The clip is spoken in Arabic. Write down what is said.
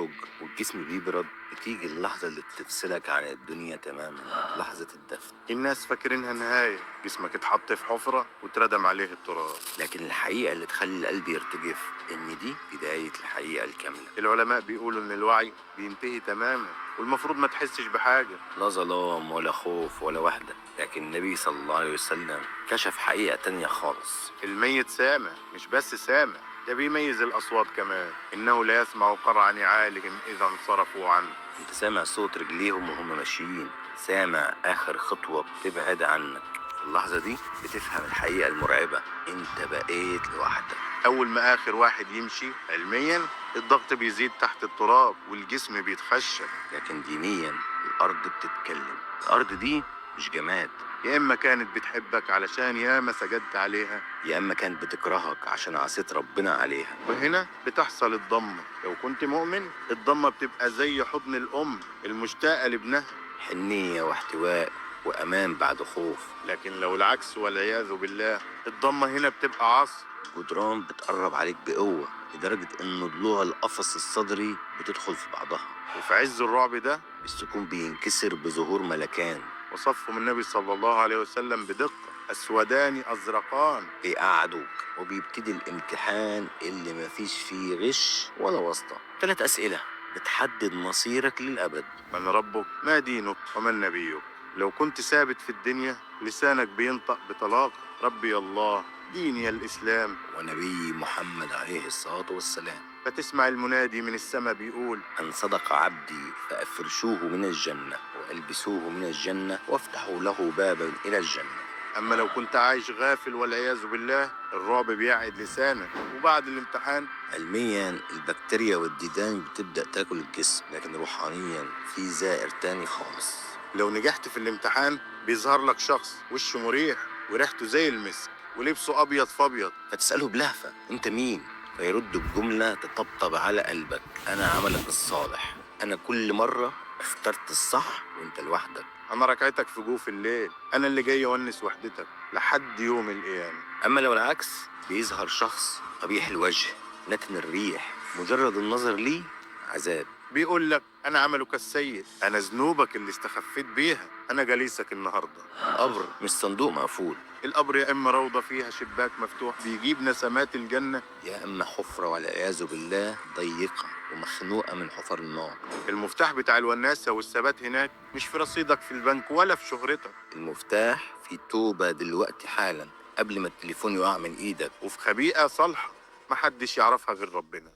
بتخرج والجسم بيبرد، بتيجي اللحظة اللي بتفصلك عن الدنيا تماما، لحظة الدفن. الناس فاكرينها نهاية، جسمك اتحط في حفرة واتردم عليه التراب. لكن الحقيقة اللي تخلي القلب يرتجف إن دي بداية الحقيقة الكاملة. العلماء بيقولوا إن الوعي بينتهي تماما والمفروض ما تحسش بحاجة. لا ظلام ولا خوف ولا وحدة، لكن النبي صلى الله عليه وسلم كشف حقيقة تانية خالص. الميت سامع، مش بس سامع، ده بيميز الأصوات كمان. إنه لا يسمع قرع نعالهم إذا انصرفوا عنه. انت سامع صوت رجليهم وهم ماشيين، سامع آخر خطوة بتبعد عنك. في اللحظة دي بتفهم الحقيقة المرعبة، انت بقيت لوحدك. أول ما آخر واحد يمشي علميا الضغط بيزيد تحت التراب والجسم بيتخشب. لكن دينيا الأرض بتتكلم. الأرض دي مش جماد. يا إما كانت بتحبك علشان ياما سجدت عليها، يا إما كانت بتكرهك عشان عصيت ربنا عليها. وهنا بتحصل الضمة. لو كنت مؤمن الضمة بتبقى زي حضن الأم المشتاقة لابنها، حنية واحتواء وأمان بعد خوف. لكن لو العكس والعياذ بالله الضمة هنا بتبقى عصر. جدران بتقرب عليك بقوة لدرجة إن ضلوع القفص الصدري بتدخل في بعضها، وفي عز الرعب ده السكون بينكسر بظهور ملكان. وصفهم النبي صلى الله عليه وسلم بدقة: أسودان أزرقان. بيقعدوك وبيبتدي الامتحان اللي مفيش فيه غش ولا واسطة. 3 أسئلة بتحدد مصيرك للأبد. من ربك؟ ما دينك؟ ومن نبيك؟ لو كنت ثابت في الدنيا لسانك بينطق بطلاق: ربي الله، ديني الإسلام، ونبي محمد عليه الصلاة والسلام. فتسمع المنادي من السماء بيقول: أن صدق عبدي فأفرشوه من الجنة وألبسوه من الجنة وافتحوا له بابا إلى الجنة. أما لو كنت عايش غافل والعياذ بالله الرعب بيعد لسانك. وبعد الامتحان علميا البكتيريا والديدان بتبدأ تاكل الجسم، لكن روحانيا في زائر تاني خالص. لو نجحت في الامتحان بيظهر لك شخص وشه مريح وريحته زي المسك ولبسه أبيض فأبيض، فتسأله بلهفة أنت مين؟ فيرد بجملة تطبطب على قلبك: أنا عملك الصالح، أنا كل مرة اخترت الصح وأنت لوحدك. أنا ركعتك في جوف الليل، أنا اللي جاي أونس وحدتك لحد يوم القيامة. أما لو العكس بيظهر شخص قبيح الوجه نتن الريح، مجرد النظر ليه عذاب. بيقول لك: أنا عملك السيد، أنا ذنوبك اللي استخفيت بيها، أنا جليسك النهاردة. قبر مش صندوق مقفول. القبر يا إما روضة فيها شباك مفتوح بيجيب نسمات الجنة، يا إما حفرة والعياذ بالله ضيقة ومخنوقة من حفر النار. المفتاح بتاع الوناسة والثبات هناك مش في رصيدك في البنك ولا في شهرتك، المفتاح في توبة دلوقتي حالا قبل ما التليفون يقع من إيدك، وفي خبيئة صالحة محدش يعرفها غير ربنا.